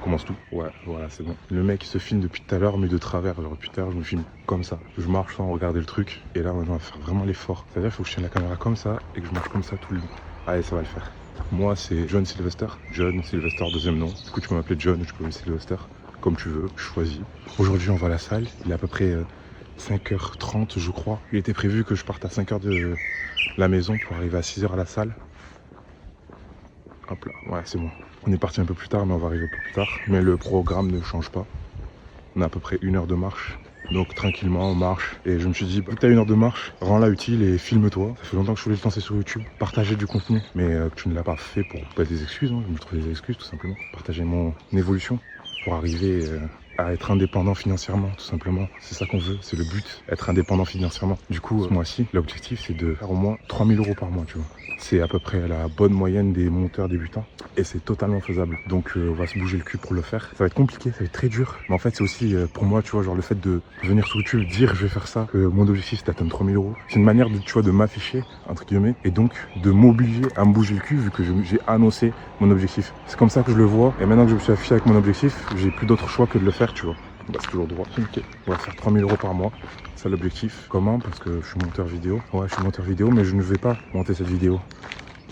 recommence tout. Ouais, voilà, c'est bon. Le mec se filme depuis tout à l'heure, mais de travers. Genre, depuis tout à l'heure, je me filme comme ça. Je marche sans regarder le truc. Et là, maintenant, on va faire vraiment l'effort. C'est-à-dire qu'il faut que je tienne la caméra comme ça et que je marche comme ça tout le long. Allez, ça va le faire. Moi, c'est John Sylvester. John Sylvester, deuxième nom. Du coup, tu peux m'appeler John ou tu peux m'appeler Sylvester. Comme tu veux, je choisis. Aujourd'hui, on va à la salle. Il est à peu près 5h30, je crois. Il était prévu que je parte à 5h de la maison pour arriver à 6h à la salle. Hop là, ouais, c'est bon. On est parti un peu plus tard, mais on va arriver un peu plus tard. Mais le programme ne change pas. On a à peu près 1 heure de marche. Donc tranquillement, on marche. Et je me suis dit, vu que t'as 1 heure de marche, rends-la utile et filme-toi. Ça fait longtemps que je voulais te lancer sur YouTube, partager du contenu. Mais que tu ne l'as pas fait pour pas des excuses, hein. Je me trouve des excuses tout simplement. Partager mon évolution pour arriver à être indépendant financièrement, tout simplement. C'est ça qu'on veut, c'est le but, être indépendant financièrement. Du coup, ce mois-ci, l'objectif, c'est de faire au moins 3000 € par mois, tu vois. C'est à peu près la bonne moyenne des monteurs débutants et c'est totalement faisable. Donc on va se bouger le cul pour le faire. Ça va être compliqué, ça va être très dur. Mais en fait, c'est aussi pour moi, tu vois, genre le fait de venir sur YouTube, dire je vais faire ça, que mon objectif c'est d'atteindre 3000 €. C'est une manière de, tu vois, de m'afficher, entre guillemets, et donc de m'obliger à me bouger le cul vu que j'ai annoncé mon objectif. C'est comme ça que je le vois. Et maintenant que je me suis affiché avec mon objectif, j'ai plus d'autre choix que de le faire, tu vois. Bah, c'est toujours droit. Ok. On va faire 3000 € par mois. C'est l'objectif. Comment? Parce que je suis monteur vidéo. Ouais, je suis monteur vidéo, mais je ne vais pas monter cette vidéo.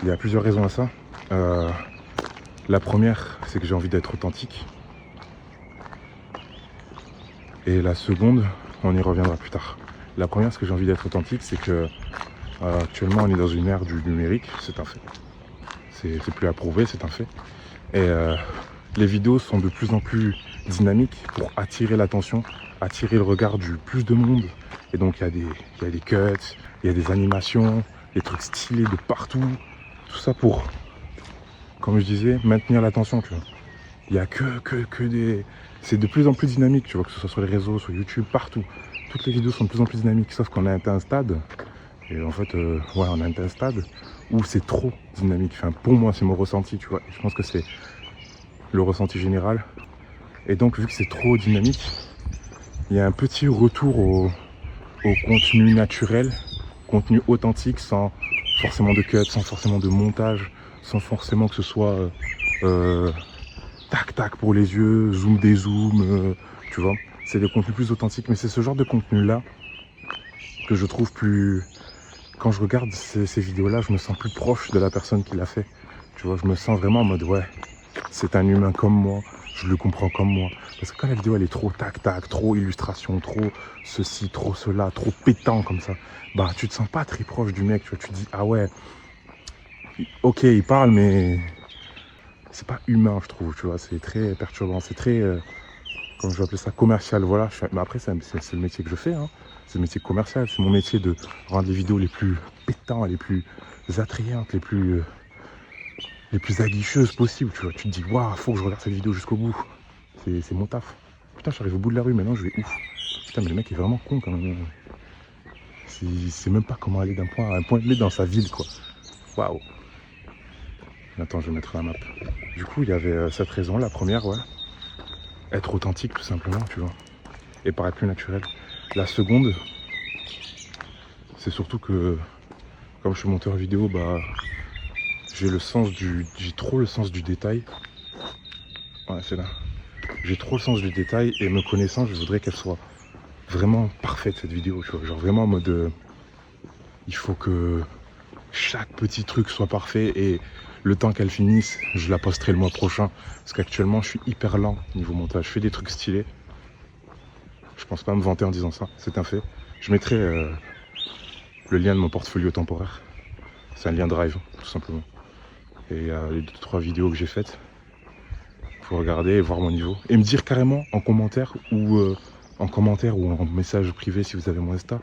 Il y a plusieurs raisons à ça. La première, c'est que j'ai envie d'être authentique. Et la seconde, on y reviendra plus tard. La première, c'est que j'ai envie d'être authentique, c'est que actuellement, on est dans une ère du numérique. C'est un fait. C'est plus à prouver, c'est un fait. Et les vidéos sont de plus en plus dynamiques pour attirer l'attention, attirer le regard du plus de monde. Et donc il y a des cuts, il y a des animations, des trucs stylés de partout. Tout ça pour, comme je disais, maintenir l'attention, tu vois. Il n'y a que des... C'est de plus en plus dynamique, tu vois, que ce soit sur les réseaux, sur YouTube, partout. Toutes les vidéos sont de plus en plus dynamiques, sauf qu'on a atteint un stade, et en fait, ouais, on a atteint un stade où c'est trop dynamique. Enfin, pour moi, c'est mon ressenti, tu vois. Je pense que c'est le ressenti général. Et donc, vu que c'est trop dynamique, il y a un petit retour au contenu naturel, contenu authentique, sans forcément de cut, sans forcément de montage, sans forcément que ce soit tac tac pour les yeux, zoom dézoom, tu vois. C'est des contenus plus authentiques, mais c'est ce genre de contenu là que je trouve plus... Quand je regarde ces vidéos là, je me sens plus proche de la personne qui l'a fait, tu vois. Je me sens vraiment en mode ouais, c'est un humain comme moi, je le comprends comme moi. Parce que quand la vidéo elle est trop tac tac, trop illustration, trop ceci, trop cela, trop pétant comme ça, bah tu te sens pas très proche du mec, tu vois. Tu te dis ah ouais, ok il parle mais c'est pas humain, je trouve, tu vois. C'est très perturbant, c'est très comment je vais appeler ça, commercial, voilà. Mais après c'est le métier que je fais, hein. C'est le métier commercial, c'est mon métier de rendre les vidéos les plus pétantes, les plus attrayantes, les plus aguicheuses possibles, tu vois. Tu te dis waouh, faut que je regarde cette vidéo jusqu'au bout. C'est mon taf. Putain, j'arrive au bout de la rue maintenant, je vais ouf. Putain, mais le mec est vraiment con quand même. Il sait même pas comment aller d'un point à un point B dans sa ville, quoi. Waouh. Attends, je vais mettre la map. Du coup, il y avait cette raison, la première, ouais. Être authentique, tout simplement, tu vois. Et paraître plus naturel. La seconde, c'est surtout que, comme je suis monteur vidéo, bah, j'ai trop le sens du détail. Ouais, c'est là. J'ai trop le sens du détail et me connaissant, je voudrais qu'elle soit vraiment parfaite, cette vidéo, tu vois. Genre vraiment en mode, il faut que chaque petit truc soit parfait et le temps qu'elle finisse, je la posterai le mois prochain. Parce qu'actuellement, je suis hyper lent niveau montage. Je fais des trucs stylés. Je pense pas me vanter en disant ça, c'est un fait. Je mettrai le lien de mon portfolio temporaire. C'est un lien Drive, tout simplement. Et il y a les 2-3 vidéos que j'ai faites. Faut regarder et voir mon niveau. Et me dire carrément en commentaire ou en message privé si vous avez mon Insta.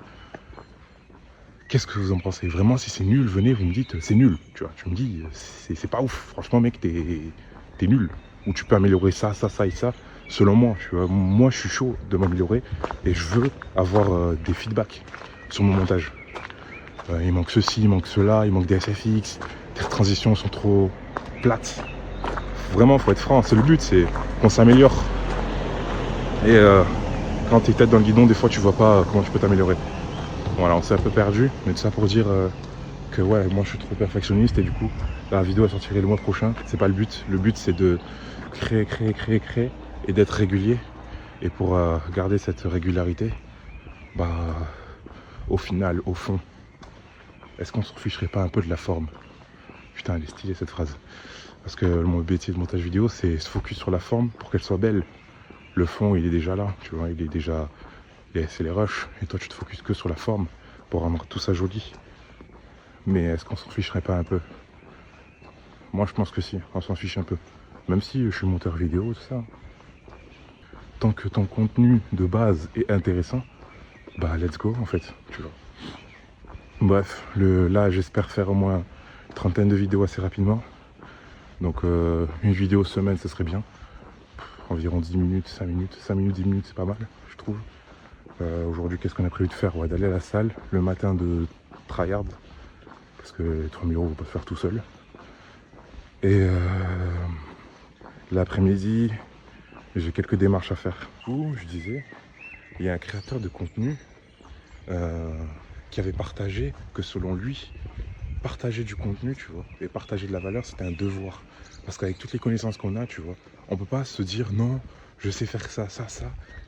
Qu'est-ce que vous en pensez? Vraiment, si c'est nul, venez, vous me dites c'est nul. Tu vois, tu me dis c'est pas ouf. Franchement, mec, t'es nul. Ou tu peux améliorer ça, ça, ça et ça. Selon moi, tu vois, moi je suis chaud de m'améliorer et je veux avoir des feedbacks sur mon montage. Il manque ceci, il manque cela, il manque des SFX, les transitions sont trop plates. Vraiment, faut être franc, c'est le but, c'est qu'on s'améliore. Et quand t'es tête dans le guidon, des fois tu vois pas comment tu peux t'améliorer. Voilà, on s'est un peu perdu, mais tout ça pour dire que ouais, moi je suis trop perfectionniste et du coup la vidéo elle sortirait le mois prochain. C'est pas le but c'est créer et d'être régulier. Et pour garder cette régularité, bah, au final, au fond, est-ce qu'on s'en ficherait pas un peu de la forme? Putain, elle est stylée cette phrase. Parce que mon métier de montage vidéo, c'est se focus sur la forme pour qu'elle soit belle. Le fond, il est déjà là, tu vois, il est déjà... C'est les rushs. Et toi, tu te focuses que sur la forme pour rendre tout ça joli. Mais est-ce qu'on s'en ficherait pas un peu? Moi, je pense que si, on s'en fiche un peu. Même si je suis monteur vidéo, tout ça. Tant que ton contenu de base est intéressant, bah let's go en fait, tu vois. Bref, là j'espère faire au moins une trentaine de vidéos assez rapidement. Donc une vidéo semaine, ce serait bien. Environ 10 minutes, 5 minutes, 5 minutes, 10 minutes, c'est pas mal, je trouve. Aujourd'hui, qu'est-ce qu'on a prévu de faire? Ouais, d'aller à la salle le matin de tryhard. Parce que les 3000 €, on va pas se faire tout seul. Et l'après-midi, j'ai quelques démarches à faire. Du coup, je disais, il y a un créateur de contenu qui avait partagé que selon lui, partager du contenu, tu vois, et partager de la valeur, c'était un devoir. Parce qu'avec toutes les connaissances qu'on a, tu vois, on peut pas se dire non, je sais faire ça,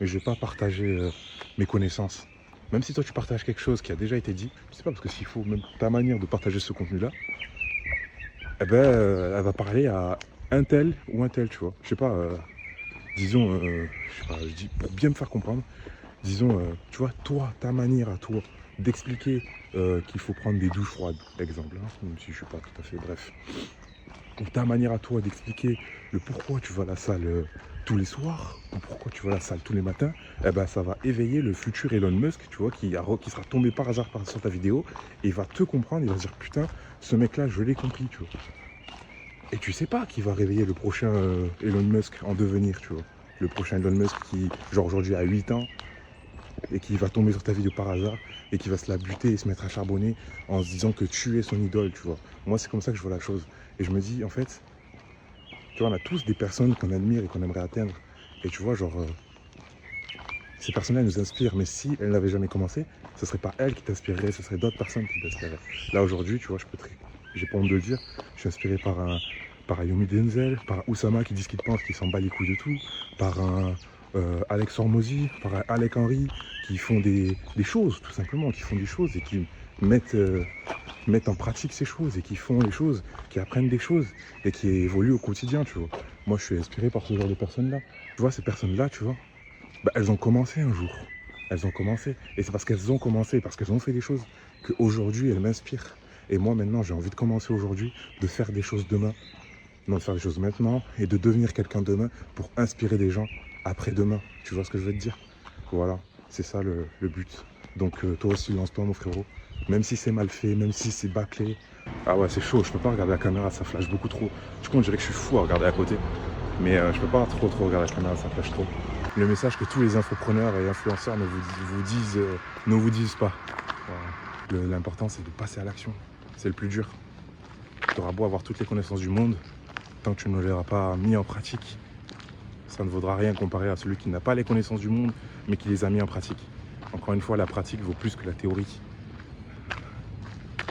mais je vais pas partager mes connaissances. Même si toi tu partages quelque chose qui a déjà été dit, je sais pas, parce que s'il faut même ta manière de partager ce contenu-là, eh ben, elle va parler à un tel ou un tel, tu vois. Je sais pas, disons, je sais pas, je dis pour bien me faire comprendre, disons, tu vois, toi, ta manière à toi d'expliquer qu'il faut prendre des douches froides, exemple, hein, même si je suis pas tout à fait, bref. Ou ta manière à toi d'expliquer le pourquoi tu vas à la salle tous les soirs, ou pourquoi tu vas à la salle tous les matins, eh ben ça va éveiller le futur Elon Musk, tu vois, qui sera tombé par hasard sur ta vidéo, et il va te comprendre, il va se dire putain, ce mec-là, je l'ai compris, tu vois. Et tu sais pas qui va réveiller le prochain Elon Musk en devenir, tu vois. Le prochain Elon Musk qui, genre aujourd'hui, a 8 ans, et qui va tomber sur ta vidéo par hasard et qui va se la buter et se mettre à charbonner en se disant que tu es son idole, tu vois. Moi, c'est comme ça que je vois la chose. Et je me dis, en fait, tu vois, on a tous des personnes qu'on admire et qu'on aimerait atteindre. Et tu vois, genre, ces personnes-là nous inspirent. Mais si elles n'avaient jamais commencé, ce serait pas elles qui t'inspireraient, ce serait d'autres personnes qui t'inspireraient. Là, aujourd'hui, tu vois, j'ai pas honte de le dire, je suis inspiré par un Yomi Denzel, par un Oussama qui dit ce qu'il pense, qui s'en bat les couilles de tout, par un Alex Hormozy, par un Alec Henry, qui font des choses, tout simplement, qui font des choses et qui mettent en pratique ces choses et qui font les choses, qui apprennent des choses et qui évoluent au quotidien, tu vois. Moi, je suis inspiré par ce genre de personnes-là. Tu vois, ces personnes-là, tu vois, bah, elles ont commencé un jour. Elles ont commencé. Et c'est parce qu'elles ont commencé, parce qu'elles ont fait des choses, qu'aujourd'hui, elles m'inspirent. Et moi, maintenant, j'ai envie de commencer aujourd'hui, de faire des choses demain. Non, de faire des choses maintenant et de devenir quelqu'un demain pour inspirer des gens après-demain. Tu vois ce que je veux te dire? Voilà, c'est ça le but. Donc toi aussi, lance-toi, mon frérot. Même si c'est mal fait, même si c'est bâclé. Ah ouais, c'est chaud, je peux pas regarder la caméra, ça flash beaucoup trop. Du coup, on dirait que je suis fou à regarder à côté. Mais je peux pas trop regarder la caméra, ça flash trop. Le message que tous les infopreneurs et influenceurs ne vous disent pas. Voilà. L'important, c'est de passer à l'action. C'est le plus dur. Tu auras beau avoir toutes les connaissances du monde, tant que tu ne l'auras pas mis en pratique, ça ne vaudra rien comparé à celui qui n'a pas les connaissances du monde, mais qui les a mis en pratique. Encore une fois, la pratique vaut plus que la théorie.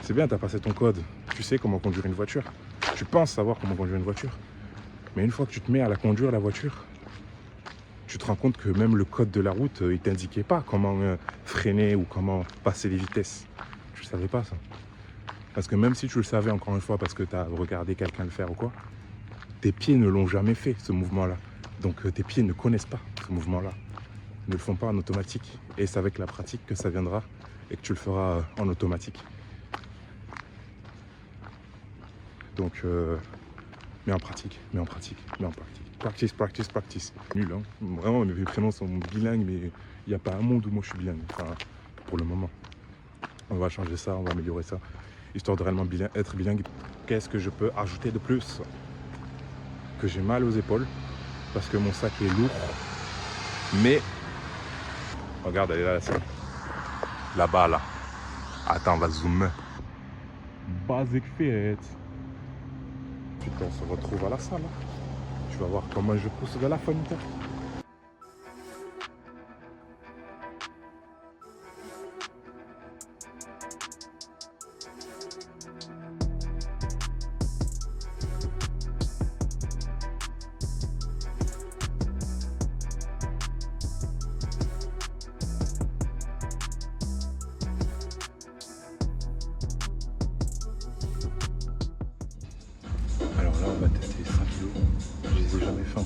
C'est bien, tu as passé ton code, tu sais comment conduire une voiture. Tu penses savoir comment conduire une voiture. Mais une fois que tu te mets à la conduire, la voiture, tu te rends compte que même le code de la route, il ne t'indiquait pas comment freiner ou comment passer les vitesses. Tu ne savais pas ça. Parce que même si tu le savais, encore une fois, parce que tu as regardé quelqu'un le faire ou quoi, tes pieds ne l'ont jamais fait, ce mouvement-là. Donc tes pieds ne connaissent pas ce mouvement-là. Ils ne le font pas en automatique. Et c'est avec la pratique que ça viendra et que tu le feras en automatique. Donc, mets en pratique. Practice. Nul, hein. Vraiment, mes prénoms sont bilingues, mais il n'y a pas un monde où moi je suis bilingue. Enfin, pour le moment. On va changer ça, on va améliorer ça. Histoire de réellement être bilingue. Qu'est-ce que je peux ajouter de plus? Que j'ai mal aux épaules, parce que mon sac est lourd. Mais, regarde, elle est là, la salle. Là-bas, là. Attends, on va zoomer. Basic fit. Putain, on se retrouve à la salle. Tu vas voir comment je pousse de la fonte.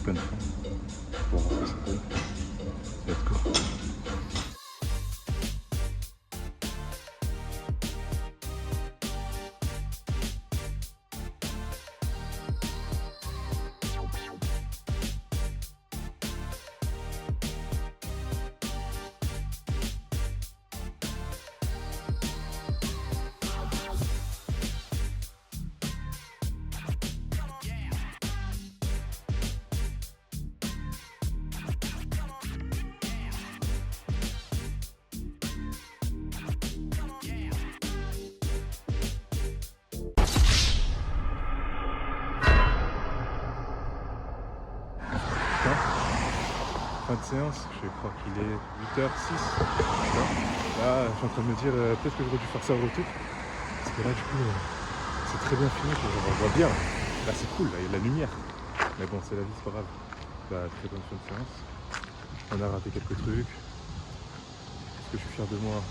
open pour voir ce que ça donne. Let's go. Fin de séance, je crois qu'il est 8h06. Là, je suis en train de me dire peut-être que j'aurais dû faire ça au retour. Parce que là, du coup, c'est très bien filmé, on voit bien. Là, c'est cool, là, il y a de la lumière. Mais bon, c'est la vie, c'est pas grave. Bah, très bonne fin de séance. On a raté quelques trucs. Est-ce que je suis fier de moi?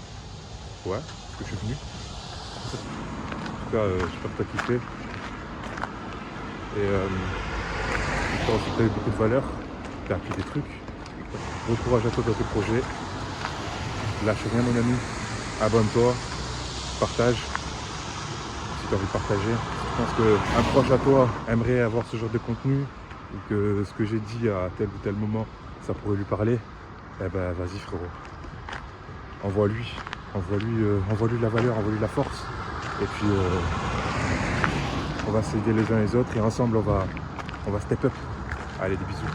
Ouais, est-ce que je suis venu? En tout cas, j'espère que t'as kiffé. Et j'espère aussi que t'as eu beaucoup de valeur. T'as appris des trucs. Bon courage à toi dans tes projets. Lâche rien mon ami. Abonne-toi. Partage. Si tu as envie de partager. Je pense qu'un proche à toi aimerait avoir ce genre de contenu. Ou que ce que j'ai dit à tel ou tel moment, ça pourrait lui parler. Eh ben vas-y frérot. Envoie-lui de la valeur, envoie-lui de la force. Et puis on va s'aider les uns les autres et ensemble on va step up. Allez, des bisous.